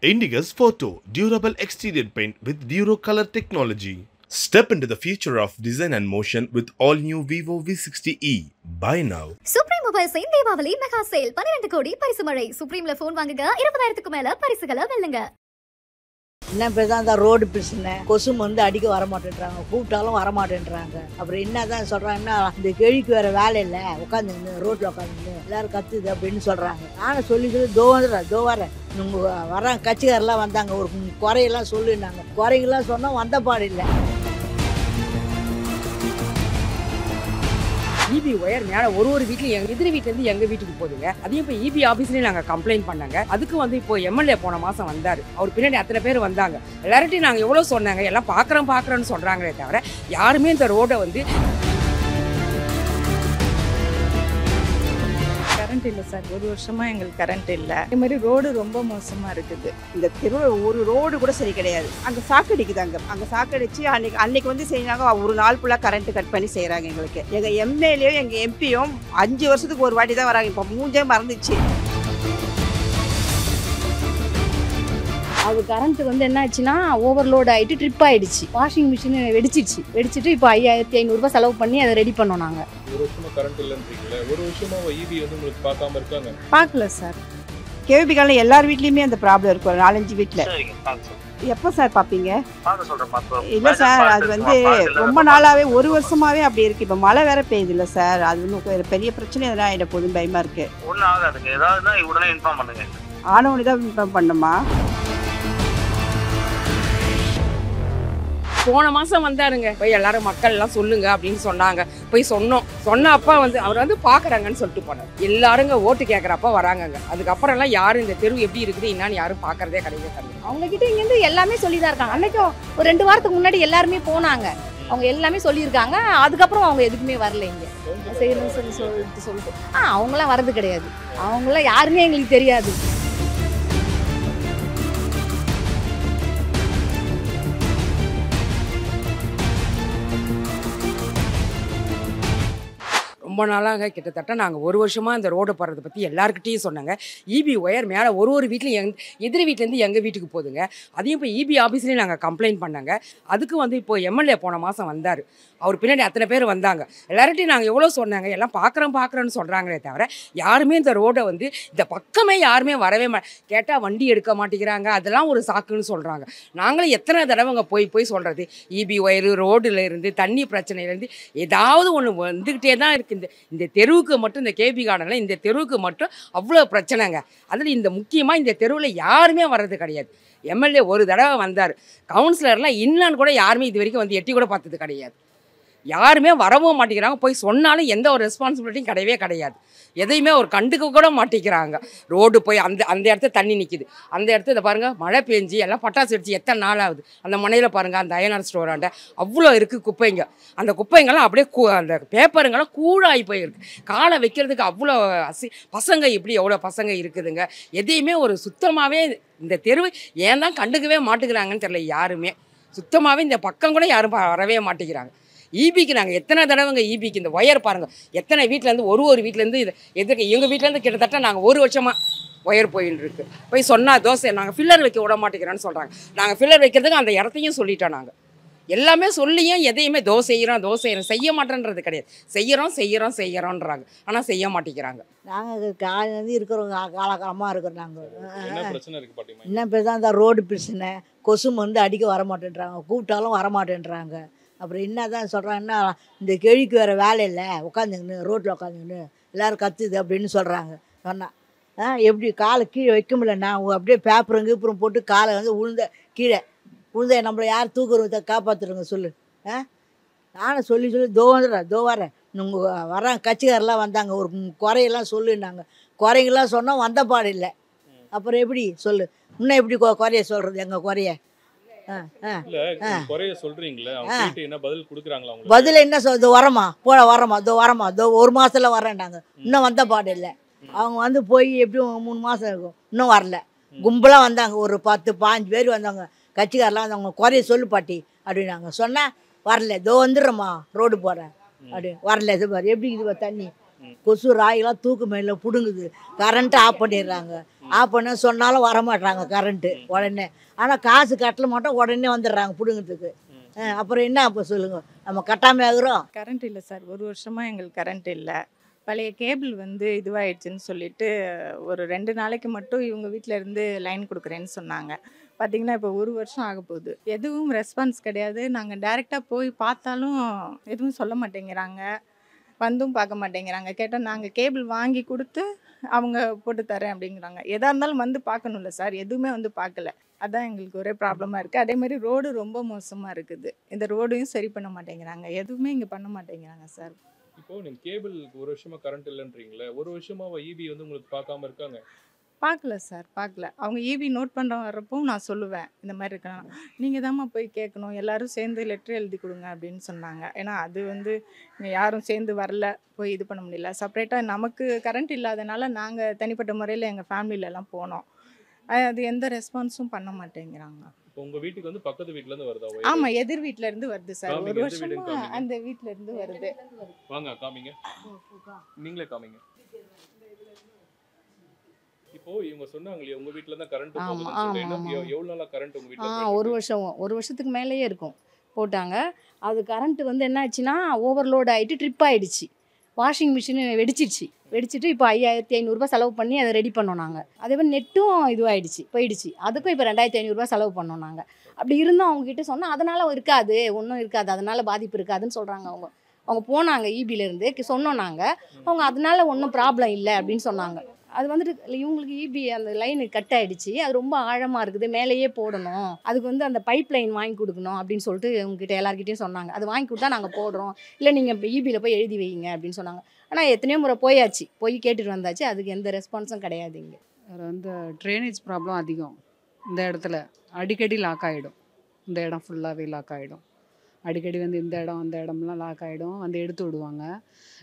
Indigo's Photo, durable exterior paint with Duro Color technology. Step into the future of design and motion with all new Vivo V60e. Buy now. Supreme Mobiles in Deepavali Mega Sale 12 கோடி பரிசு மழை. Supreme phone வாங்குங்க 20000க்கு மேல பரிசுகளை வெல்லுங்க. என்ன பேசா அந்த road பிரச்சனை கொசு வந்து அடிக்க வரமாட்டேன்றாங்க, கூப்பிட்டாலும் வரமாட்டேன்றாங்க. அப்புறம் என்னதான் சொல்றாங்கன்னா, இந்த கேள்விக்கு வேற வேலை இல்லை, உட்காந்துங்க ரோட்ல உட்காந்துங்க எல்லாரும் கத்துது அப்படின்னு சொல்றாங்க. நானும் சொல்லி தோ வரேன் உங்க வர கட்சிக்காரெல்லாம் வந்தாங்க, ஒரு குறையெல்லாம் சொல்லினாங்க. குறைகள்லாம் சொன்னா வந்த பாடு இல்லை. இபி ஒயர் மேலே ஒரு வீட்லையும் எதிரி வீட்டிலேருந்து எங்கள் வீட்டுக்கு போதுங்க. அதையும் இப்போ இபி ஆஃபீஸ்லேயும் நாங்கள் கம்ப்ளைண்ட் பண்ணாங்க. அதுக்கு வந்து இப்போ எம்எல்ஏ போன மாதம் வந்தார். அவர் பின்னாடி அத்தனை பேர் வந்தாங்க. எல்லார்ட்டையும் நாங்கள் எவ்வளோ சொன்னாங்க, எல்லாம் பார்க்குறோன்னு சொல்கிறாங்களே தவிர யாருமே இந்த ரோடை வந்து கரண்ட் இல்லை சார். ஒரு வருஷமாக எங்களுக்கு கரண்ட் இல்லை. இது மாதிரி ரோடு ரொம்ப மோசமாக இருக்குது. இந்த தெருவில் ஒரு ரோடு கூட சரி கிடையாது. அங்கே சாக்கடிக்குது. அங்கே சாக்கடிச்சு அன்னைக்கு வந்து செய்யறாங்க. ஒரு நாள் ஃபுல்லாக கரண்ட் கட் பண்ணி செய்கிறாங்க. எங்களுக்கு எங்கள் எம்எல்ஏயும் எங்கள் எம்பியும் 5 வருஷத்துக்கு ஒரு வாட்டி தான் வராங்க. இப்போ மூஞ்சே மறந்துச்சு. அது கரண்ட்டு வந்து என்ன ஆச்சுன்னா ஓவர்லோட் ஆகிட்டு ட்ரிப் ஆகிடுச்சு. வாஷிங் மிஷின் வெடிச்சிட்டு இப்போ 5500 செலவு பண்ணி அதை ரெடி பண்ணோம். நாங்கள் ஒரு வருஷமா கரண்ட் இல்லைன்றீங்களே, ஒரு வருஷமா இபி வந்து உங்களுக்கு பார்க்காம இருக்காங்க? பார்க்கல சார். கேவி காலம் எல்லார் வீட்லேயுமே அந்த ப்ராப்ளம் இருக்கும். 4-5 வீட்டில். எப்போ சார் பார்ப்பீங்க? இல்லை சார், அது வந்து ரொம்ப நாளாகவே ஒரு வருஷமாகவே அப்படி இருக்குது. இப்போ மழை வேற பெய்யுது இல்லை சார், அது இன்னும் பெரிய பிரச்சனை எதனா ஆகிட போதும் பயமாக இருக்குது. ஒன்றும் ஆகாதுங்க, ஏதாவதுனா உடனே இன்ஃபார்ம் பண்ணுங்க. ஆனவனி தான் இன்ஃபார்ம் பண்ணுமா? போன மாதம் வந்தாருங்க. போய் எல்லாரும் மக்கள் எல்லாம் சொல்லுங்க அப்படின்னு சொன்னாங்க. போய் சொன்ன அப்பா வந்து அவர் வந்து பார்க்குறாங்கன்னு சொல்லிட்டு போனார். எல்லாருங்க ஓட்டு கேட்குறப்ப வராங்கங்க. அதுக்கப்புறம் எல்லாம் யாரும் இந்த தெரு எப்படி இருக்குது என்னன்னு யாரும் பார்க்கறதே கிடையாது. அவங்ககிட்ட இங்கேருந்து எல்லாமே சொல்லி தான் இருக்காங்க. அன்னைக்கும் ஒரு 2 வாரத்துக்கு முன்னாடி எல்லாருமே போனாங்க. அவங்க எல்லாமே சொல்லியிருக்காங்க. அதுக்கப்புறம் அவங்க எதுக்குமே வரல. இங்கே செய்யணும்னு சொல்லிட்டு அவங்களாம் வர்றது கிடையாது. அவங்களாம் யாருமே எங்களுக்கு தெரியாது. ரொம்ப நாளாக கிட்டத்தட்ட நாங்கள் ஒரு வருஷமாக இந்த ரோடு போடுறதை பற்றி எல்லாருக்கிட்டையும் சொன்னாங்க. இபி ஒயர் மேலே ஒரு வீட்லையும் எதிரி வீட்டிலேருந்து எங்கள் வீட்டுக்கு போதுங்க. அதையும் இப்போ இபி ஆஃபீஸ்லேயும் நாங்கள் கம்ப்ளைண்ட் பண்ணாங்க. அதுக்கு வந்து இப்போ எம்எல்ஏ போன மாதம் வந்தார். அவர் பின்னாடி அத்தனை பேர் வந்தாங்க. எல்லார்ட்டையும் நாங்கள் எவ்வளோ சொன்னாங்க, எல்லாம் பார்க்குறோன்னு சொல்கிறாங்களே தவிர யாருமே இந்த ரோடை வந்து இந்த பக்கமே யாருமே வரவே கேட்டால் வண்டி எடுக்க மாட்டேங்கிறாங்க. அதெல்லாம் ஒரு சாக்குன்னு சொல்கிறாங்க. நாங்களும் எத்தனை தடவைங்க போய் சொல்கிறது. இபி ஒயரு ரோடில் இருந்து தண்ணி பிரச்சனையிலேருந்து ஏதாவது ஒன்று வந்துக்கிட்டே தான் இருக்குது. இந்த தெருவுக்கு மட்டும், இந்த கேபி கார்டனில் இந்த தெருவுக்கு மட்டும் அவ்வளோ பிரச்சனைங்க. அதில் இந்த முக்கியமாக இந்த தெருவில் யாருமே வர்றது கிடையாது. எம்எல்ஏ ஒரு தடவை வந்தார். கவுன்சிலர்லாம் இன்னான்னு கூட யாருமே இது வரைக்கும் வந்து எட்டி கூட பார்த்தது கிடையாது. யாருமே வரவும் மாட்டேங்கிறாங்க. போய் சொன்னாலும் எந்த ஒரு ரெஸ்பான்சிபிலிட்டியும் கிடையாது. எதையுமே ஒரு கண்டுக்க கூட மாட்டேங்கிறாங்க. ரோடு போய் அந்த இடத்துல தண்ணி நிற்கிது. அந்த இடத்துல இதை பாருங்கள், மழை பெஞ்சு எல்லாம் பட்டாசு வெடிச்சு எத்தனை நாள் ஆகுது. அந்த மனையில் பாருங்கள், அந்த அயனார் ஸ்டோராண்ட அவ்வளோ இருக்குது குப்பைங்க. அந்த குப்பைங்கெல்லாம் அப்படியே அந்த பேப்பருங்கெல்லாம் கூழாகி போயிருக்கு. காலை வைக்கிறதுக்கு அவ்வளோ பசங்க இப்படி எவ்வளோ பசங்க இருக்குதுங்க. எதையுமே ஒரு சுத்தமாகவே இந்த தெருவு ஏன் தான் கண்டுக்கவே மாட்டேங்கிறாங்கன்னு தெரியல. யாருமே சுத்தமாகவே இந்த பக்கம் கூட யாரும் வரவே மாட்டேங்கிறாங்க. இபிக்கு நாங்கள் எத்தனை தடவைங்க இபிக்கு இந்த ஒயர் பாருங்கள், எத்தனை வீட்டிலேருந்து ஒரு வீட்டிலேருந்து இது எதுக்கு எங்கள் வீட்டிலேருந்து கிட்டத்தட்ட நாங்கள் ஒரு வருஷமாக ஒயர் போயின்னு இருக்கு. போய் சொன்னால் தோசை நாங்கள் ஃபில்லர் வைக்க விட மாட்டேங்கிறோன்னு சொல்கிறாங்க. நாங்கள் ஃபில்லர் வைக்கிறதுக்கு அந்த இடத்தையும் சொல்லிட்டோம். நாங்கள் எல்லாமே சொல்லியும் எதையுமே செய்கிறோம் செய்ய மாட்டேன்றது கிடையாது. செய்கிறோன்றாங்க. ஆனால் செய்ய மாட்டேங்கிறாங்க. நாங்கள் காலேருந்து இருக்கிறவங்க காலகாலமாக இருக்கிறோம். நாங்கள் என்ன பேச அந்த ரோடு பிரச்சனை கொசு வந்து அடிக்க வரமாட்டேன்றாங்க, கூப்பிட்டாலும் வரமாட்டேன்றாங்க. அப்புறம் என்ன தான் சொல்கிறாங்கன்னா, இந்த கேள்விக்கு வேறு வேலை இல்லை, உட்காந்துங்கன்னு ரோட்டில் உட்காந்துங்கன்னு எல்லாரும் கத்துது அப்படின்னு சொல்கிறாங்க. சொன்னால் எப்படி காலை கீழே வைக்க முடியல. நான் அப்படியே பேப்பரும் போட்டு காலை வந்து உழுந்த நம்மளை யார் தூக்குறத காப்பாற்றுறங்க சொல்லு. நானும் சொல்லி தோ வரேன் உங்கள் வர கட்சிக்காரெல்லாம் வந்தாங்க, ஒரு குறையெல்லாம் சொல்லுன்னாங்க. குறைங்கெல்லாம் சொன்னால் வந்த பாடு இல்லை. அப்புறம் எப்படி சொல்லு, இன்னும் எப்படி குறைய சொல்கிறது எங்கள் குறைய? பதில் என்ன சொல்றது? வரமா ஒரு மாசத்துல வரேன்டாங்க. இன்னும் வந்த பாடு இல்லை. அவங்க வந்து போய் எப்படியும் 3 மாசம் இருக்கும், இன்னும் வரல. கும்பலா வந்தாங்க, ஒரு 10-15 பேர் வந்தாங்க. கட்சிக்காரெல்லாம் வந்தவங்க குறைய சொல்லு பாட்டி அப்படின்னாங்க. சொன்னா வரல, வந்துடுறோமா ரோடு போறேன் அப்படின்னு வரல. இது பாரு எப்படி இது தண்ணி கொசு ராயெல்லாம் தூக்கு மேல பிடுங்குது. கரண்ட்டை ஆஃப் பண்ணிடுறாங்க. ஆஃப் பண்ண சொன்னாலும் வரமாட்டாங்க கரண்ட்டு உடனே. ஆனால் காசு கட்டல மாட்டோம், உடனே வந்துடுறாங்க பிடுங்கிறதுக்கு. அப்புறம் என்ன அப்போ சொல்லுங்கள், நம்ம கட்டாமல் ஆகுறோம். கரண்ட் இல்லை சார், ஒரு வருஷமாக எங்களுக்கு கரண்ட் இல்லை. பழைய கேபிள் வந்து இதுவாகிடுச்சின்னு சொல்லிட்டு ஒரு 2 நாளைக்கு மட்டும் இவங்க வீட்டில் இருந்து லைன் கொடுக்குறேன்னு சொன்னாங்க. பார்த்திங்கன்னா இப்போ 1 வருஷம் ஆக போகுது. எதுவும் ரெஸ்பான்ஸ் கிடையாது. நாங்கள் டைரெக்டாக போய் பார்த்தாலும் எதுவும் சொல்ல மாட்டேங்கிறாங்க, வந்தும் பார்க்க மாட்டேங்கிறாங்க. கேட்டால் நாங்கள் கேபிள் வாங்கி கொடுத்து அவங்க போட்டு தரேன் அப்படிங்கிறாங்க. எதாக இருந்தாலும் வந்து பார்க்கணும்ல சார், எதுவுமே வந்து பார்க்கல. அதான் எங்களுக்கு ஒரே ப்ராப்ளமாக இருக்குது. அதே மாதிரி ரோடு ரொம்ப மோசமாக இருக்குது. இந்த ரோடையும் சரி பண்ண மாட்டேங்கிறாங்க, எதுவுமே இங்கே பண்ண மாட்டேங்கிறாங்க சார். இப்போ நீங்க கேபிள் 1 வருஷமா கரண்ட் இல்லைன்றீங்களே, 1 வருஷமாவா இபி வந்து உங்களுக்கு பார்க்காம இருக்காங்க? பார்க்கல சார், பார்க்கல. அவங்க இபி நோட் பண்ணுற வரப்போ நான் சொல்லுவேன் இந்த மாதிரி இருக்கலாம், நீங்கள் தாம்மா போய் கேட்கணும், எல்லோரும் சேர்ந்து லெட்டர் எழுதி கொடுங்க அப்படின்னு சொன்னாங்க. ஏன்னா அது வந்து யாரும் சேர்ந்து வரல, போய் இது பண்ண முடியல. செப்பரேட்டாக நமக்கு கரண்ட் இல்லாதனால நாங்கள் தனிப்பட்ட முறையில் எங்கள் ஃபேமிலியிலலாம் போனோம். அது எந்த ரெஸ்பான்ஸும் பண்ண மாட்டேங்கிறாங்க. இப்போ உங்க வீட்டுக்கு வந்து பக்கத்து வீட்ல இருந்து வருதா? ஆமாம், எதிர் வீட்டில் இருந்து வருது சார். காமிங்க, 1 எந்த வருஷமா வீடுன்னு காமிங்க. அந்த வீட்டில் இருந்து வருது. வாங்க காமிங்க, நீங்களே காமிங்க. இப்போ இவங்க சொன்னாங்க இல்லையா உங்க வீட்ல தான் கரண்ட் போகுதுன்னு சொல்லிட்டு, எவ்வளவு நாளா கரண்ட் உங்க வீட்ல போயிட்டு 1 வருஷம் 1 வருஷத்துக்கு மேலேயே இருக்கும் போட்டாங்க. அது கரண்ட்டு வந்து என்ன ஆச்சுன்னா ஓவர்லோட் ஆகிட்டு ட்ரிப் ஆகிடுச்சு. வாஷிங் மிஷின் வெடிச்சிட்டு இப்போ 5500 செலவு பண்ணி அதை ரெடி பண்ணோம் நாங்கள். அதே மாதிரி நெட்டும் இதுவாகிடுச்சு, போயிடுச்சு. அதுக்கும் இப்போ 2500 செலவு பண்ணோம் நாங்கள். அப்படி இருந்தோம் அவங்ககிட்ட சொன்னால் அதனால் இருக்காது, ஒன்றும் இருக்காது, அதனால் பாதிப்பு இருக்காதுன்னு சொல்கிறாங்க. அவங்க போனாங்க இபியிலேருந்து சொன்னோம் நாங்கள். அவங்க அதனால ஒன்றும் ப்ராப்ளம் இல்லை அப்படின்னு சொன்னாங்க. அது வந்துட்டு இவங்களுக்கு இபி அந்த லைன் கட் ஆகிடுச்சு, அது ரொம்ப ஆழமாக இருக்குது, மேலேயே போடணும், அதுக்கு வந்து அந்த பைப் லைன் வாங்கி கொடுக்கணும் அப்படின்னு சொல்லிட்டு உங்ககிட்ட எல்லாருக்கிட்டையும் சொன்னாங்க. அது வாங்கி கொடுத்தா நாங்கள் போடுறோம், இல்லை நீங்கள் இப்போ இபியில் போய் எழுதி வைங்க அப்படின்னு சொன்னாங்க. ஆனால் எத்தனையோ முறை போய் கேட்டுட்டு வந்தாச்சு, அதுக்கு எந்த ரெஸ்பான்ஸும் கிடையாது. இங்கே வேறு வந்து ட்ரைனேஜ் ப்ராப்ளம் அதிகம். இந்த இடத்துல அடிக்கடி லாக் ஆகிடும், இந்த இடம் ஃபுல்லாகவே லாக் ஆகிடும். அடிக்கடி வந்து இந்த இடம் அந்த இடம்லாம் லாக் ஆகிடும், வந்து எடுத்து விடுவாங்க.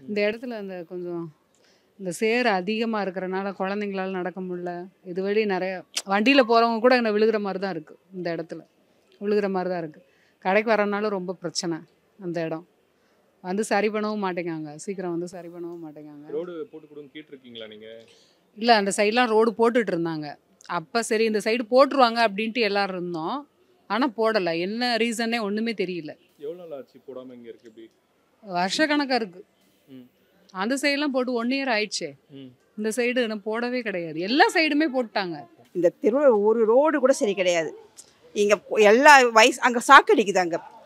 இந்த இடத்துல அந்த கொஞ்சம் இந்த சேர் அதிகமாக இருக்கிறனால குழந்தைங்களால நடக்க முடியல. இது வழி நிறைய வண்டியில் போகிறவங்க கூட என்ன விழுகிற மாதிரி தான் இருக்குது, இந்த இடத்துல விழுகிற மாதிரி தான் இருக்குது. கடைக்கு வரனாலும் ரொம்ப பிரச்சனை. அந்த இடம் வந்து சரி பண்ணவும் மாட்டேங்காங்க, சீக்கிரம் வந்து சரி பண்ணவும் மாட்டேங்காங்க. ரோடு போட்டு கொடுங்க கேட்டிருக்கீங்களா நீங்கள்? இல்லை, அந்த சைட்லாம் ரோடு போட்டுட்டு இருந்தாங்க. அப்போ சரி இந்த சைடு போட்டுருவாங்க அப்படின்ட்டு எல்லோரும் இருந்தோம். ஆனால் போடலை, என்ன ரீசன்னே ஒன்றுமே தெரியல. எவ்வளோ நாள் ஆச்சு போடாமல் இங்கே இருக்குது? இப்படி வருஷக்கணக்காக இருக்குது. அந்த சைடெலாம் போட்டு 1 இயர் ஆயிடுச்சே. இந்த சைடு இன்னும் போடவே கிடையாது, எல்லா சைடுமே போட்டாங்க. இந்த திருவள்ளூர் ஒரு ரோடு கூட சரி கிடையாது. இங்கே எல்லா அங்கே சாக்கடிக்குது.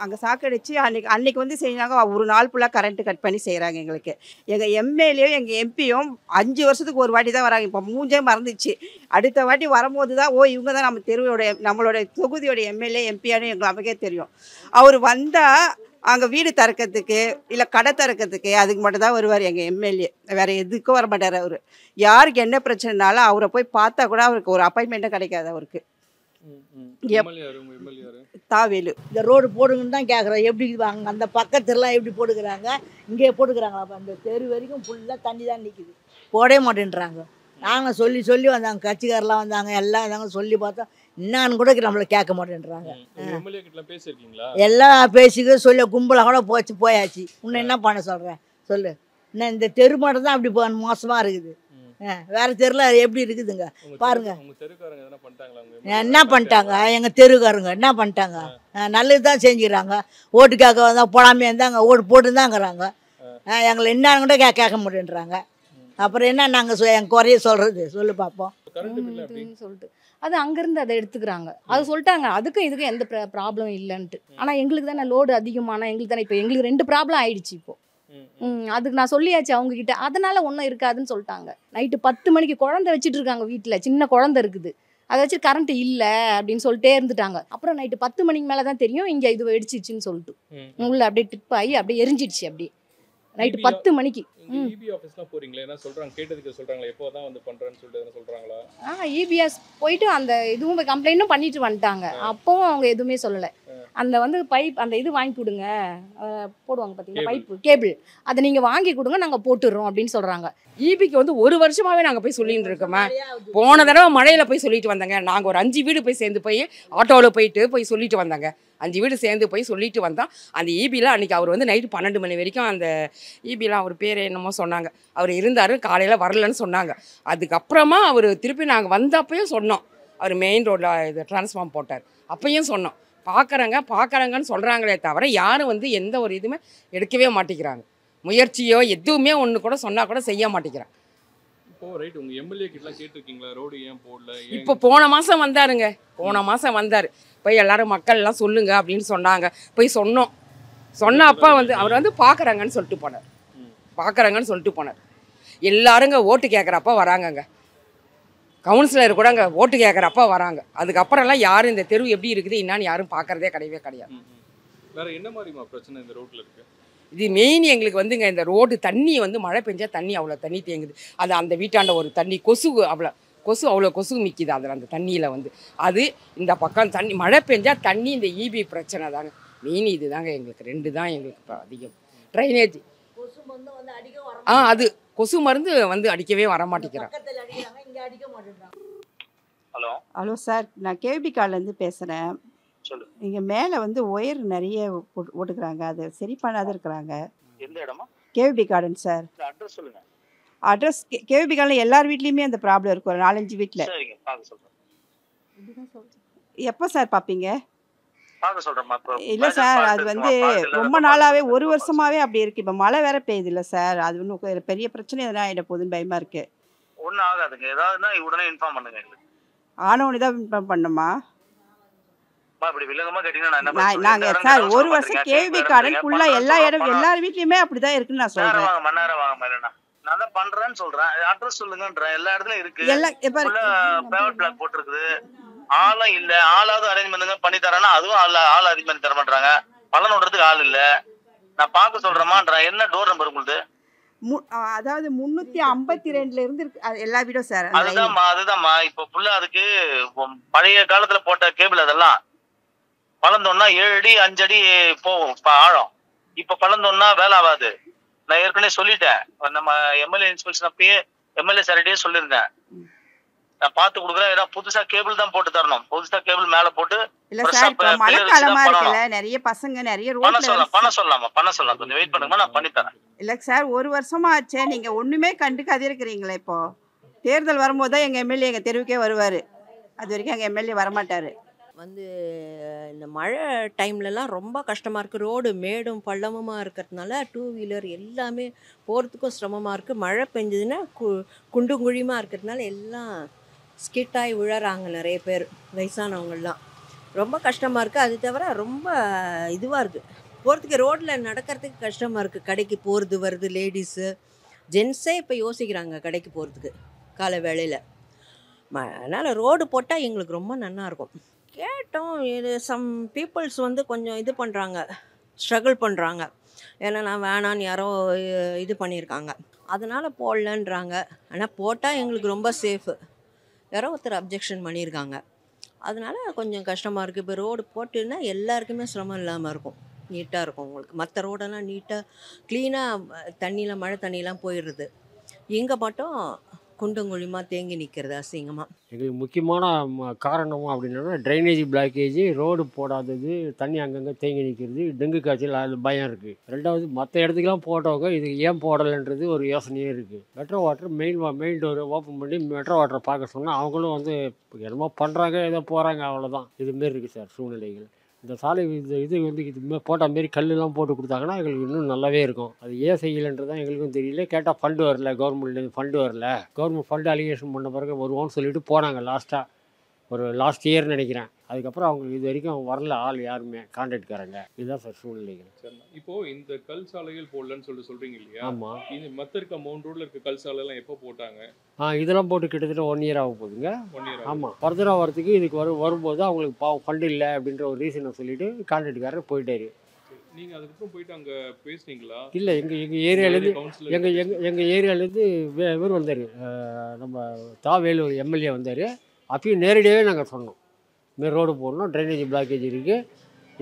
அங்கே சாக்கடிச்சு அன்னைக்கு வந்து செய்யினாங்க, ஒரு நாள் ஃபுல்லாக கரண்ட்டு கட் பண்ணி செய்கிறாங்க எங்களுக்கு. எங்கள் எம்எல்ஏயும் எங்கள் எம்பியும் 5 வருஷத்துக்கு ஒரு வாட்டி தான் வராங்க. இப்போ மூஞ்சே மறந்துச்சு. அடுத்த வாட்டி வரும்போது தான் இவங்க தான் நம்ம நம்மளோட தொகுதியோட எம்எல்ஏ எம்பியானு எங்களுக்கு நமக்கே தெரியும். அவர் வந்தால் அங்கே வீடு திறக்கிறதுக்கு இல்லை கடை திறக்கிறதுக்கு அதுக்கு மட்டும் தான் வருவார் எங்கள் எம்எல்ஏ, வேறு எதுக்கும் வர மாட்டார். அவர் யாருக்கு என்ன பிரச்சனைனாலும் அவரை போய் பார்த்தா கூட அவருக்கு ஒரு அப்பாயின்மெண்ட்டும் கிடைக்காது அவருக்கு. தாவேலு இந்த ரோடு போடுங்கன்னு தான் கேட்குறோம். எப்படி அங்கே அந்த பக்கத்துலாம் எப்படி போட்டுக்கிறாங்க, இங்கே போட்டுக்கிறாங்களா? அந்த தெரு வரைக்கும் ஃபுல்லாக தண்ணி தான் நிற்கிது, போடவே மாட்டேன்றாங்க. நாங்கள் சொல்லி வந்தாங்க, கட்சிக்காரெலாம் வந்தாங்க, எல்லாம் வந்தாங்க, சொல்லி பார்த்தோம், என்னான்னு கூட நம்மளை கேட்க மாட்டேன்றாங்க. எல்லாம் பேசிக்க சொல்லி கும்பலாக கூட போயாச்சு. இன்னும் என்ன பண்ண சொல்கிறேன் சொல்லு. இன்னும் இந்த தெரு மட்டும் தான் அப்படி மோசமாக இருக்குது. வேற தெருல எப்படி இருக்குதுங்க பாருங்க. என்ன பண்ணிட்டாங்க எங்கள் தெருக்காரங்க? என்ன பண்ணிட்டாங்க? நல்லது தான் செஞ்சுக்கிறாங்க. ஓட்டுக்காக வந்தால் போடாமே இருந்தாங்க, ஓட்டு போட்டுருந்தாங்கிறாங்க. எங்களை என்னன்னு கூட கேட்க மாட்டேன்றாங்க. அப்புறம் என்ன நாங்கள் எங்கள் குறைய சொல்கிறது சொல்லு பார்ப்போம் சொல்லிட்டு அது அங்கேருந்து அதை எடுத்துக்கிறாங்க. அது சொல்லிட்டாங்க, அதுக்கும் இதுக்கும் எந்த ப்ராப்ளம் இல்லைன்ட்டு. ஆனால் எங்களுக்கு தானே லோடு அதிகமான, எங்களுக்கு தானே இப்போ எங்களுக்கு 2 ப்ராப்ளம் ஆயிடுச்சு. இப்போ அதுக்கு நான் சொல்லியாச்சு அவங்ககிட்ட, அதனால ஒன்றும் இருக்காதுன்னு சொல்லிட்டாங்க. நைட்டு 10 மணிக்கு குழந்தை வச்சுட்டு இருக்காங்க வீட்டில், சின்ன குழந்தை இருக்குது, அதை வச்சு கரண்ட் இல்லை அப்படின்னு சொல்லிட்டே இருந்துட்டாங்க. அப்புறம் நைட்டு 10 மணிக்கு மேலே தான் தெரியும் இங்கே இது வெடிச்சிச்சுன்னு சொல்லிட்டு. உள்ள அப்படியே டிப் ஆகி அப்படியே எரிஞ்சிடுச்சு. அப்படியே நைட்டு 10 மணிக்கு. இபி ஆஃபீஸ்லாம் போறீங்களா? என்ன சொல்றாங்க? கேட்டதுக்கு சொல்றாங்களா? எப்போ தான் வந்து பண்றேன்னு சொல்லிட்டு என்ன சொல்றாங்களா? இபிஎஸ் போயிட்டு அந்த இதுவும் கம்ப்ளைண்ட்டும் பண்ணிட்டு வந்துட்டாங்க. அப்பவும் அவங்க எதுவுமே சொல்லலை. அந்த வந்து பைப் அந்த இது வாங்கி கொடுங்க, போடுவாங்க பார்த்தீங்களா பைப்பு கேபிள், அதை நீங்கள் வாங்கி கொடுங்க நாங்கள் போட்டுடுறோம் அப்படின்னு சொல்கிறாங்க. ஈபிக்கு வந்து ஒரு வருஷமாகவே நாங்கள் போய் சொல்லிட்டு இருக்கோமே. போன தடவை மழையில் போய் சொல்லிட்டு வந்தாங்க. நாங்கள் ஒரு 5 வீடு போய் சேர்ந்து போய் ஆட்டோவில் போய் சொல்லிட்டு வந்தாங்க. 5 வீடு சேர்ந்து போய் சொல்லிட்டு வந்தோம். அந்த ஈபியில் அன்றைக்கி அவர் வந்து நைட்டு 12 மணி வரைக்கும் அந்த ஈபியில் அவர் பேர் என்னமோ சொன்னாங்க, அவர் இருந்தார், காலையில் வரலன்னு சொன்னாங்க. அதுக்கப்புறமா அவர் திருப்பி நாங்கள் வந்தப்பையும் சொன்னோம், அவர் மெயின் ரோட்டில் இது டிரான்ஸ்ஃபார்ம் போட்டார். அப்பையும் சொன்னோம், பார்க்குறாங்கன்னு சொல்கிறாங்களே தவிர யாரும் வந்து எந்த ஒரு இதுவுமே எடுக்கவே மாட்டேங்கிறாங்க. முயற்சியோ எதுவுமே ஒன்று கூட சொன்னால் கூட செய்ய மாட்டேங்கிறாங்க. இப்போ ரைட், உங்கள் எம்எல்ஏ கிட்டலாம் கேட்டிருக்கீங்களா ரோடு ஏன் போடல? இப்போ போன மாதம் வந்தார். போய் எல்லாரும் மக்கள் எல்லாம் சொல்லுங்க அப்படின்னு சொன்னாங்க. போய் சொன்ன அப்பா வந்து அவர் வந்து பார்க்குறாங்கன்னு சொல்லிட்டு போனார். எல்லாருங்க ஓட்டு கேட்குறப்ப வராங்கங்க. கவுன்சிலர் கூட அங்கே ஓட்டு கேட்குறப்ப வராங்க. அதுக்கப்புறம்லாம் யாரும் இந்த தெருவு எப்படி இருக்குது என்னான்னு யாரும் பார்க்குறதே கிடையாது. வேற என்ன மாதிரிமா பிரச்சனை இந்த ரோட்டில் இருக்குது? இது மெயின் எங்களுக்கு வந்துங்க, இந்த ரோடு தண்ணி வந்து மழை பெஞ்சா தண்ணி அவ்வளோ தண்ணி தேங்குது. அது அந்த வீட்டாண்ட ஒரு தண்ணி அவ்வளோ கொசு நிற்கிது அதில், அந்த தண்ணியில் வந்து அது இந்த பக்கம் தண்ணி மழை பெஞ்சா தண்ணி, இந்த ஈபி பிரச்சனை தாங்க மெயின். இது தாங்க எங்களுக்கு 2 தான் எங்களுக்கு இப்போ அதிகம். ட்ரைனேஜ் அது கொசு மருந்து வந்து அடிக்கவே வர மாட்டேங்கிறாங்க. ஹலோ சார், நான் கேபி கார்லேருந்து பேசுகிறேன். இங்கே மேலே வந்து ஒயர் நிறைய போட்டுக்கிறாங்க, அதை சரி பண்ணாத இருக்கிறாங்க. எந்த இடமா? KP garden sir. அட்ரஸ் சொல்லுங்க. அட்ரஸ் கேபி கார்டில் எல்லார் வீட்லேயுமே அந்த ப்ராப்ளம் இருக்கும், ஒரு 4-5 வீட்டில். சரிங்க, பார்க்க சொல்கிறேன். எப்போ சார் பார்ப்பீங்க? பார்க்க சொல்கிறேம்மா. இல்லை சார், அது வந்து ரொம்ப நாளாகவே 1 வருஷமாகவே அப்படி இருக்குது. இப்போ மழை வேற பெய்யுது இல்லை சார், அது ஒன்றும் பெரிய பிரச்சனை எதனா ஆகிட போகுதுன்னு பயமாக இருக்குது. ஒன்றும் ஆகாதுங்க, ஏதாவதுன்னா உடனே இன்ஃபார்ம் பண்ணுங்க எங்களுக்கு. ஆனவனே தான் இன்ஃபார்ம் பண்ணுமா? இப்படி வில்லங்கமா கேட்டீங்கன்னா நான் என்ன நாங்கள் சார் 1 வருஷம் கேபி கார்டன் ஃபுல்லாக எல்லார் வீட்லேயுமே அப்படி தான் இருக்குன்னு நான் சொல்கிறேன். மண்ணாரம் வாங்க இல்லைன்னா நான் தான் பண்றேன்னு சொல்றேன். அட்ரஸ் சொல்லுங்கன்றேன். எல்லா இடத்துலயும் இருக்கு, பேவர் பிளாக் போட்டிருக்குது. ஆளும் இல்ல, ஆளாவது அரேஞ்ச் பண்ணுங்க பண்ணி தரேன்னா அதுவும் ஆள் அரேஞ்ச் பண்ணி தர மாட்டாங்க. பலன் விடுறதுக்கு ஆள் இல்ல. நான் பார்க்க சொல்றேமான்றேன். என்ன டோர் நம்பர் உங்களுக்கு? அதாவது 352 இருந்து எல்லா வீடும் சார். அதுதான்மா இப்போ ஃபுல்லா அதுக்கு பழைய காலத்துல போட்ட கேபிள் அதெல்லாம் பழந்தோன்னா 7 அடி 5 அடி போகும் ஆழம். இப்ப பழந்தோன்னா வேலை ஆகாது. நான் ஏற்கனவே சொல்லிட்டேன், நம்ம எம்எல்ஏ இன்ஸ்பெக்ஷன் அப்பயே எம்எல்ஏ சார்கிட்டயே சொல்லியிருந்தேன். நான் பார்த்து கொடுக்குறேன், ஏன்னா புதுசா கேபிள் தான் போட்டு தரணும். புதுசா கேபிள் மேல போட்டு நிறைய பசங்க நிறைய பண்ண சொல்லலாம். கொஞ்சம் வெயிட் பண்ணுங்க, நான் பண்ணி தரேன். இல்ல சார், 1 வருஷமா ஆச்சு, நீங்க ஒண்ணுமே கண்டுக்காதே இருக்கிறீங்களா? இப்போ தேர்தல் வரும்போது தான் எங்க எம்எல்ஏ எங்க தெருவுக்கே வருவாரு. அது வரைக்கும் எங்க எம்எல்ஏ வரமாட்டாரு. வந்து இந்த மழை டைம்லலாம் ரொம்ப கஷ்டமாக இருக்குது. ரோடு மேடும் பள்ளமுமாக இருக்கிறதுனால 2 வீலர் எல்லாமே போகிறதுக்கும் சிரமமாக இருக்குது. மழை பெஞ்சதுன்னா குண்டும் குழியுமாக இருக்கிறதுனால எல்லாம் ஸ்கிட்டாகி விழறாங்க நிறைய பேர், வயசானவங்கள்லாம். ரொம்ப கஷ்டமாக இருக்குது. அது தவிர ரொம்ப இதுவாக இருக்குது, போகிறதுக்கு ரோட்டில் நடக்கிறதுக்கு கஷ்டமாக இருக்குது. கடைக்கு போகிறது வருது, லேடிஸு ஜென்ஸே இப்போ யோசிக்கிறாங்க கடைக்கு போகிறதுக்கு காலை வேளையில். அதனால் ரோடு போட்டால் எங்களுக்கு ரொம்ப நல்லாயிருக்கும். கேட்டோம், இது சம் பீப்புள்ஸ் வந்து கொஞ்சம் இது பண்ணுறாங்க, ஸ்ட்ரகிள் பண்ணுறாங்க. ஏன்னா நான் வேணான்னு யாரோ இது பண்ணியிருக்காங்க, அதனால் போடலன்றாங்க. ஆனால் போட்டால் எங்களுக்கு ரொம்ப சேஃபு. யாரோ ஒருத்தர் அப்ஜெக்ஷன் பண்ணியிருக்காங்க, அதனால் கொஞ்சம் கஷ்டமாக இருக்குது. இப்போ ரோடு போட்டுன்னா எல்லாருக்குமே சிரமம் இல்லாமல் இருக்கும், நீட்டாக இருக்கும் உங்களுக்கு. மற்ற ரோடெல்லாம் நீட்டாக க்ளீனாக தண்ணியில் மழை தண்ணியெலாம் போயிடுறது. இங்கே மட்டும் குண்டும் குழிமா தேங்கி நிற்கிறது அசிங்கமாக. எங்களுக்கு முக்கியமான காரணம் அப்படின்னா ட்ரைனேஜ் பிளாக்கேஜ், ரோடு போடாதது, தண்ணி அங்கங்கே தேங்கி நிற்கிறது, டெங்கு காய்ச்சல், அது பயம் இருக்குது. ரெண்டாவது மற்ற இடத்துக்குலாம் போட்டவங்க இது ஏன் போடலைன்றது ஒரு யோசனையே இருக்குது. Metro water main door open பண்ணி மெட்ரோ வாட்டரை பார்க்க சொன்னால் அவங்களும் வந்து என்னமோ பண்ணுறாங்க, ஏதோ போகிறாங்க, அவ்வளோதான். இதுமாரி இருக்குது சார் சூழ்நிலைகள். இந்த சாலை இது வந்து இதுமாரி போட்ட மாரி கல்லெலாம் போட்டு கொடுத்தாங்கன்னா எங்களுக்கு இன்னும் நல்லாவே இருக்கும். அது ஏன் செய்யலைன்றது தான் எங்களுக்கும் தெரியல. கேட்டால் ஃபண்டு வரல, கவர்மெண்ட்லேருந்து ஃபண்டு வரல, கவர்மெண்ட் ஃபண்டு அலிகேஷன் பண்ண பிறகு வருவோம்னு சொல்லிட்டு போனாங்க. லாஸ்ட் இயர் நினைக்கிறேன். அதுக்கப்புறம் அவங்களுக்கு இது வரைக்கும் வரல ஆள் யாருமே கான்ட்ராக்ட்காரங்க. இதுதான் சார் சூழ்நிலைகள். சரி, இப்போ இந்த கல் சாலைகள் போடலன்னு சொல்றீங்க இல்லையா? ஆமாம். இது மற்ற இருக்க மவுண்ட் ரோட்ல இருக்க கல் சாலைலாம் எப்போ போட்டாங்க? இதெல்லாம் போட்டு கிட்டத்தட்ட 1 இயர் ஆக போகுதுங்க. 1 இயர். ஆமாம். ஃபர்தராக வரதுக்கு இதுக்கு வரும்போது அவங்களுக்கு பாவம் ஃபண்டு இல்லை அப்படின்ற ஒரு ரீசனை சொல்லிட்டு கான்ட்ராக்ட்காரர் போயிட்டாரு. நீங்கள் அதுக்கப்புறம் போயிட்டு அங்கே பேசுனீங்களா? இல்லை, எங்கள் ஏரியாலேருந்து எங்கள் ஏரியாலேருந்து இவர் வந்தார், நம்ம தாவேலூர் எம்எல்ஏ வந்தார். அப்பயும் நேரடியாகவே நாங்கள் சொன்னோம், இதுமாரி ரோடு போடணும், ட்ரைனேஜ் பிளாக்கேஜ் இருக்குது,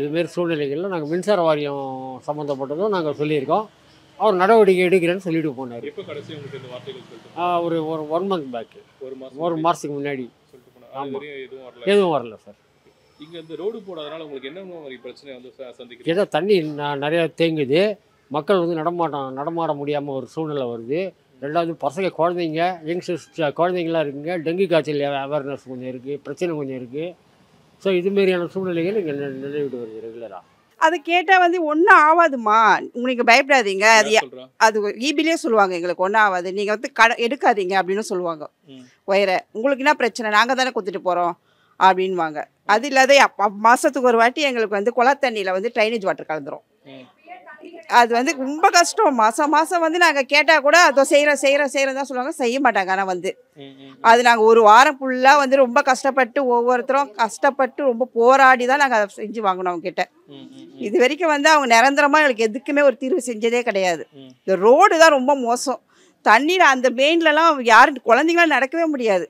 இதுமாரி சூழ்நிலைகளில் நாங்கள் மின்சார வாரியம் சம்மந்தப்பட்டதும் நாங்கள் சொல்லியிருக்கோம். அவர் நடவடிக்கை எடுக்கிறேன்னு சொல்லிட்டு போனார். எப்போ கடைசி உங்களுக்கு இந்த வார்த்தைகள் சொல்லிட்டு ஒரு ஒரு 1 மந்த் பேக்கு, ஒரு மாதத்துக்கு முன்னாடி சொல்லிட்டு போனார். அது வரையும் எதுவும் வரல சார். இங்கே இந்த ரோடு போடாதனால உங்களுக்கு என்ன மாதிரி பிரச்சனை வந்து சந்திக்கிறீங்க? ஏதோ தண்ணி நிறையா தேங்குது, மக்கள் வந்து நடமாட முடியாமல் ஒரு சூழ்நிலை வருது. ரெண்டாவது பசங்க குழந்தைங்க யங்ஸ்டர்ஸ் குழந்தைங்களாம் இருக்குங்க, டெங்கு காய்ச்சல் அவேர்னஸ் கொஞ்சம் இருக்குது, பிரச்சனை கொஞ்சம் இருக்குது. ஸோ இதுமாரியான சூழ்நிலைகள் இங்கே நிலவிட்டு வருது ரெகுலராக. அது கேட்டால் வந்து ஒன்றும் ஆகாதுமா, உங்களுக்கு பயப்படாதீங்க, அது ஈபிலே சொல்லுவாங்க எங்களுக்கு ஒன்றும் ஆகாது, நீங்கள் வந்து எடுக்காதீங்க அப்படின்னு சொல்லுவாங்க. ஒயரை உங்களுக்கு என்ன பிரச்சனை, நாங்கள் தானே கொடுத்துட்டு போகிறோம் அப்படின்வாங்க. அது இல்லாத மாதத்துக்கு ஒரு வாட்டி எங்களுக்கு வந்து குள தண்ணியில் வந்து ட்ரைனேஜ் வாட்டர் கலந்துரும். அது வந்து ரொம்ப கஷ்டம். மாதம் வந்து நாங்கள் கேட்டால் கூட அதை செய்கிறோம் தான் சொல்லுவாங்க, செய்ய மாட்டாங்க. ஆனால் வந்து அது நாங்கள் ஒரு வாரம் ஃபுல்லாக வந்து ரொம்ப கஷ்டப்பட்டு ஒவ்வொருத்தரும் கஷ்டப்பட்டு ரொம்ப போராடி தான் நாங்கள் அதை செஞ்சு வாங்கினோம் அவங்ககிட்ட. இது வரைக்கும் வந்து அவங்க நிரந்தரமாக எங்களுக்கு எதுக்குமே ஒரு தீர்வு செஞ்சதே கிடையாது. இந்த ரோடு தான் ரொம்ப மோசம். தண்ணியில் அந்த மெயின்லலாம் யாரும் குழந்தைங்களாம் நடக்கவே முடியாது.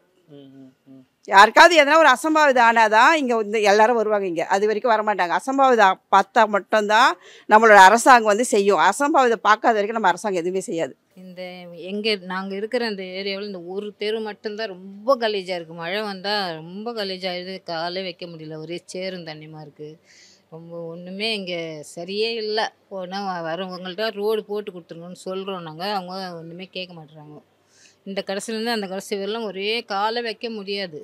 யாருக்காவது எதனா ஒரு அசம்பாவிதம் ஆனாதான் இங்கே வந்து எல்லாரும் வருவாங்க. இங்கே அது வரைக்கும் வரமாட்டாங்க. அசம்பாவிதம் பார்த்தா மட்டும்தான் நம்மளோட அரசாங்கம் வந்து செய்யும். அசம்பாவிதம் பார்க்காத வரைக்கும் நம்ம அரசாங்கம் எதுவுமே செய்யாது. இந்த நாங்கள் இருக்கிற இந்த ஏரியாவில் இந்த ஒரு தெரு மட்டும்தான் ரொம்ப கலீஜாக இருக்குது. மழை வந்தால் ரொம்ப கலீஜாகிடுது, காலே வைக்க முடியல, ஒரே சேரும் தண்ணியமாக இருக்குது. ரொம்ப ஒன்றுமே இங்கே சரியே இல்லை. போனால் வரவங்கள்ட்ட ரோடு போட்டு கொடுத்துருங்கன்னு சொல்கிறோம் நாங்கள், அவங்க ஒன்றுமே கேட்க மாட்டுறாங்க. இந்த கடைசிலேருந்து அந்த கடைசி வரலாம் ஒரே காலை வைக்க முடியாது.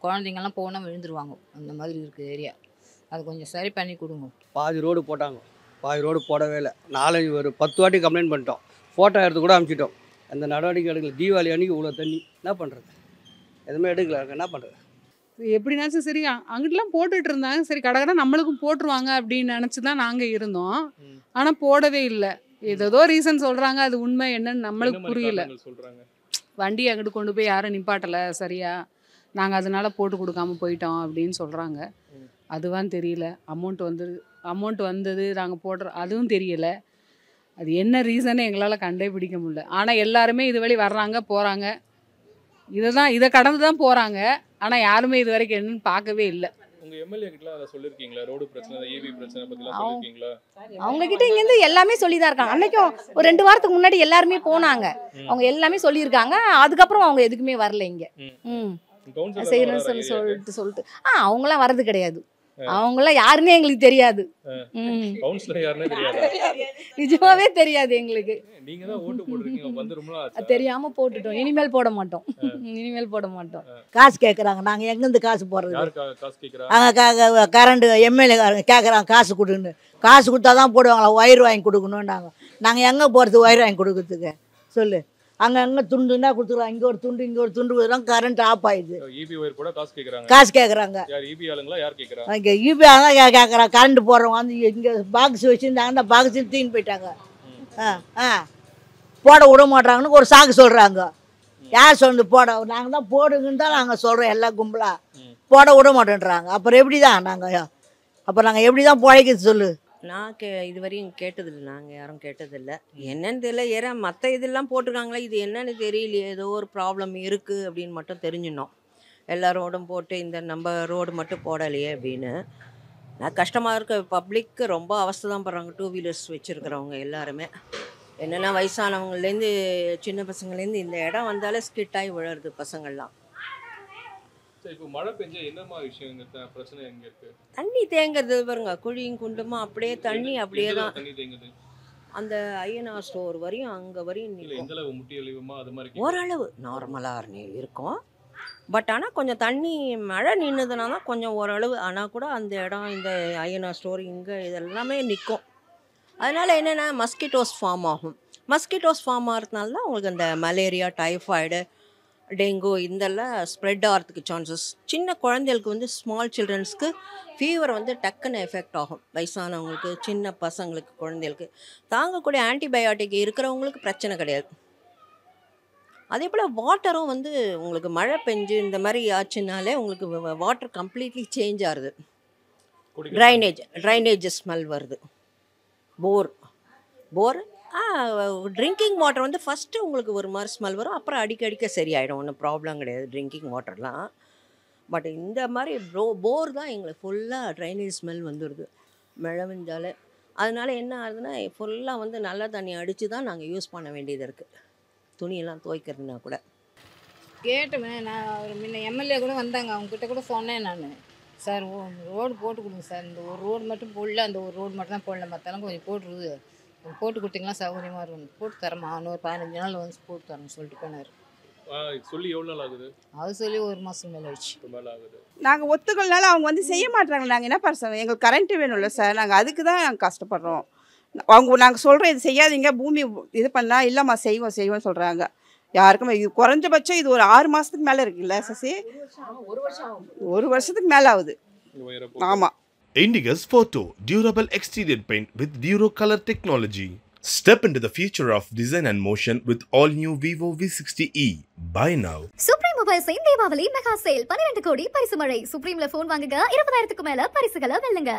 குழந்தைங்கள்லாம் போனால் விழுந்துருவாங்க. அந்த மாதிரி இருக்குது ஏரியா. அது கொஞ்சம் சரி பண்ணி கொடுங்க. பாதி ரோடு போட்டாங்க, பாதி ரோடு போடவே இல்லை. ஒரு 10 வாட்டி கம்ப்ளைண்ட் பண்ணிட்டோம், ஃபோட்டோ எடுத்து கூட அனுப்பிச்சிட்டோம். அந்த நடவடிக்கை எடுக்கல. தீபாவளி அன்றைக்கி இவ்வளோ தண்ணி என்ன பண்ணுறது, எதுவுமே எடுக்கல, என்ன பண்ணுறது? எப்படினாச்சும் சரி அங்கிட்டலாம் போட்டுட்டு இருந்தாங்க, சரி கடை நம்மளுக்கும் போட்டுருவாங்க அப்படின்னு நினச்சி தான் நாங்கள் இருந்தோம். ஆனால் போடவே இல்லை. ஏதோ ரீசன் சொல்கிறாங்க, அது உண்மை என்னன்னு நம்மளுக்கு புரியல. வண்டி அங்கிட்டு கொண்டு போய் யாரும் நிப்பாட்டலை சரியா, நாங்கள் அதனால போட்டு கொடுக்காம போயிட்டோம் அப்படின்னு சொல்கிறாங்க. அதுவான்னு தெரியல. அமௌண்ட் வந்தது நாங்கள் போடுற அதுவும் தெரியலை. அது என்ன ரீசன்னு எங்களால் கண்டுபிடிக்க முடியல. ஆனால் எல்லாருமே இது வழி வர்றாங்க போகிறாங்க, இதை கடந்து தான் போகிறாங்க. ஆனால் யாருமே இது வரைக்கும் என்னன்னு பார்க்கவே இல்லை. உங்க எம்எல்ஏ கிட்ட அத சொல்லிருக்கீங்களா? ரோடு பிரச்சனை, ஈவி பிரச்சனை பத்திலாம் சொல்லிருக்கீங்களா? அவங்க கிட்ட இங்க இருந்து எல்லாமே சொல்லி தான் இருக்காங்க. அன்னைக்கும் ஒரு 2 வாரத்துக்கு முன்னாடி எல்லாருமே போனாங்க, அவங்க எல்லாமே சொல்லியிருக்காங்க. அதுக்கப்புறம் அவங்க எதுக்குமே வரல இங்க. செய்யணும்னு சொல்லிட்டு அவங்களாம் வர்றது கிடையாது. அவங்களாம் யாருன்னே எங்களுக்கு தெரியாது. கவுன்சிலர் யாருன்னே தெரியாது. நிஜமாவே தெரியாது எங்களுக்கு. நீங்க தான் ஓட்டு போடுறீங்க, வந்து ரொம்ப நாள் ஆச்சு. தெரியாம போட்டுட்டோம். இனிமேல் போட மாட்டோம். இனிமேல் போட மாட்டோம். காசு கேட்குறாங்க, நாங்கள் எங்கேருந்து காசு போடுறது? காசு கேட்குறாங்க. அங்கே கரண்ட் எம்எல்ஏ கேட்குறாங்க காசு கொடுன்னு. காசு கொடுத்தா தான் போடுவாங்களா? ஒயர் வாங்கி கொடுக்கணுன்னாங்க. நாங்கள் எங்கே போகிறது ஒயர் வாங்கி கொடுக்குறதுக்கு சொல்லு? அங்கே துண்டுன்னா கொடுத்துருவாங்க, இங்கே ஒரு துண்டு இங்கே ஒரு துண்டு கொடுக்குறாங்க, கரண்ட் ஆஃப் ஆயிடுது. ஈபி ஒயர் கூட காசு கேட்குறாங்க. காசு கேட்குறாங்க. யார் ஈபி ஆளுங்களா? யார் கேட்குறாங்க? இங்கே ஈபி ஆளுங்க கேட்குறாங்க. கரண்ட் போடுறவங்க வந்து இங்கே பாக்ஸ் வச்சுருந்தாங்கன்னா பாக்ஸ் தூக்கின்னு போயிட்டாங்க. போட விட மாட்டாங்கன்னு ஒரு சாக்கு சொல்கிறாங்க. யார் சொன்னது போட? நாங்கள் தான் போடுங்கன்னு தான் நாங்கள் சொல்கிறோம், எல்லா கும்பலாக போட விட மாட்டேன்றாங்க. அப்புறம் எப்படி தான் நாங்கள் எப்படி தான் பிழைக்கிறது சொல்லு? நான் இது வரையும் கேட்டதில்லை, நாங்கள் யாரும் கேட்டதில்லை. என்னன்னு தெரியல, ஏன்னா மற்ற இதெல்லாம் போட்டிருக்காங்களா, இது என்னன்னு தெரியலையே, ஏதோ ஒரு ப்ராப்ளம் இருக்குது அப்படின்னு மட்டும் தெரிஞ்சிடணும். எல்லா ரோடும் போட்டு இந்த நம்ம ரோடு மட்டும் போடலையே அப்படின்னு நான் கஷ்டமாக இருக்க. பப்ளிக்கு ரொம்ப அவஸ்தை தான் படுறாங்க. 2 வீலர்ஸ் வச்சுருக்கிறவங்க எல்லாருமே. என்னென்னா வயசானவங்கலேருந்து சின்ன பசங்கள்லேருந்து இந்த இடம் வந்தாலே ஸ்கிட் ஆகி விழுறது பசங்கள்லாம். இப்போ மழை பெஞ்சா என்னமா விஷயம் பிரச்சனை எங்க இருக்கு? தண்ணி தேங்குறது பாருங்க, குழியும் குண்டுமா அப்படியே தண்ணி அப்படியே தான் தண்ணி தேங்குது. அந்த ஐயனார் ஸ்டோர் வரையும் அங்கே வரையும் எந்த அளவு முட்டியளவுமா அது மாதிரி ஓரளவு நார்மலாக இருக்கும். பட் ஆனால் கொஞ்சம் தண்ணி மழை நின்றுதுனா தான் கொஞ்சம் ஓரளவு. ஆனால் கூட அந்த இடம் இந்த ஐயனார் ஸ்டோர் இங்கே இதெல்லாமே நிற்கும். அதனால் என்னென்னா மஸ்கிட்டோஸ் ஃபார்ம் ஆகும். மஸ்கிட்டோஸ் ஃபார்ம் ஆகிறதுனால தான் உங்களுக்கு இந்த மலேரியா, டைஃபாய்டு, டெங்கு இதெல்லாம் ஸ்ப்ரெட் ஆகிறதுக்கு சான்சஸ். சின்ன குழந்தைகளுக்கு வந்து ஸ்மால் சில்ட்ரன்ஸ்க்கு ஃபீவர் வந்து டக்குன்னு எஃபெக்ட் ஆகும். வயசானவங்களுக்கு, சின்ன பசங்களுக்கு, குழந்தைகளுக்கு தாங்கக்கூடிய ஆன்டிபயோட்டிக் இருக்கிறவங்களுக்கு பிரச்சனை கிடையாது. அதே போல் வாட்டரும் வந்து உங்களுக்கு மழை பெஞ்சு இந்த மாதிரி ஆச்சுனாலே உங்களுக்கு வாட்டர் கம்ப்ளீட்லி சேஞ்ச் ஆகுது. ட்ரைனேஜ் ஸ்மெல் வருது. போர் ட்ரிங்கிங் வாட்டர் வந்து ஃபஸ்ட்டு உங்களுக்கு ஒரு மாதிரி ஸ்மெல் வரும், அப்புறம் அடிக்க சரியாயிடும். ஒன்றும் ப்ராப்ளம் கிடையாது ட்ரிங்கிங் வாட்டர்லாம். பட் இந்த மாதிரி போர் தான் எங்களுக்கு ஃபுல்லாக ட்ரைனேஜ் ஸ்மெல் வந்துடுது மழை பெஞ்சாலே. அதனால என்ன ஆகுதுன்னா ஃபுல்லாக வந்து நல்ல தண்ணி அடித்து தான் நாங்கள் யூஸ் பண்ண வேண்டியது இருக்குது துணியெல்லாம் துவைக்கிறதுனா கூட. கேட்டுமே நான் ஒரு முன்ன எம்எல்ஏ கூட வந்தாங்க, அவங்ககிட்ட கூட சொன்னேன் நான், சார் ரோடு போட்டு கொடுங்க சார், இந்த ஒரு ரோடு மட்டும் போடல, அந்த ஒரு ரோடு மட்டும் தான் போடல, மற்றெல்லாம் கொஞ்சம் போட்டுருது, போட்டு கொடுத்தீங்கன்னா சௌகரியமாக இருக்கும், போட்டு தரமா இன்னொரு 15 நாள் வந்து போட்டு தரேன்னு சொல்லிட்டு போனார். சொல்லி எவ்வளோ நாள் ஆகுது? அது சொல்லி 1 மாதம் மேலே ஆயிடுச்சு. மேலே ஆகுது. நாங்கள் ஒத்துக்கலனால அவங்க வந்து செய்ய மாட்டாங்க. நாங்கள் என்ன பண்ண, எங்களுக்கு கரண்ட்டு வேணும்ல சார், நாங்கள் அதுக்கு தான் நாங்கள் கஷ்டப்படுறோம். அவங்க நாங்கள் சொல்கிறோம் இது செய்யாதீங்க, பூமி இது பண்ணால் இல்லைம்மா செய்வோம் சொல்கிறாங்க. யாருக்குமே இது குறைஞ்சபட்சம் இது ஒரு 6 மாதத்துக்கு மேலே இருக்குல்ல சசி, 1 வருஷத்துக்கு மேலே ஆகுது. ஆமாம். Indigus Photo Durable Exterior Paint with Duro Color Technology. Step into the future of design and motion with all new Vivo V60e. Buy now. Supreme Mobiles in Deepavali Mega Sale 12 கோடி பரிசு மழை. Supremeல phone வாங்குங்க 20,000க்கு மேல பரிசுகளை வெல்லுங்க.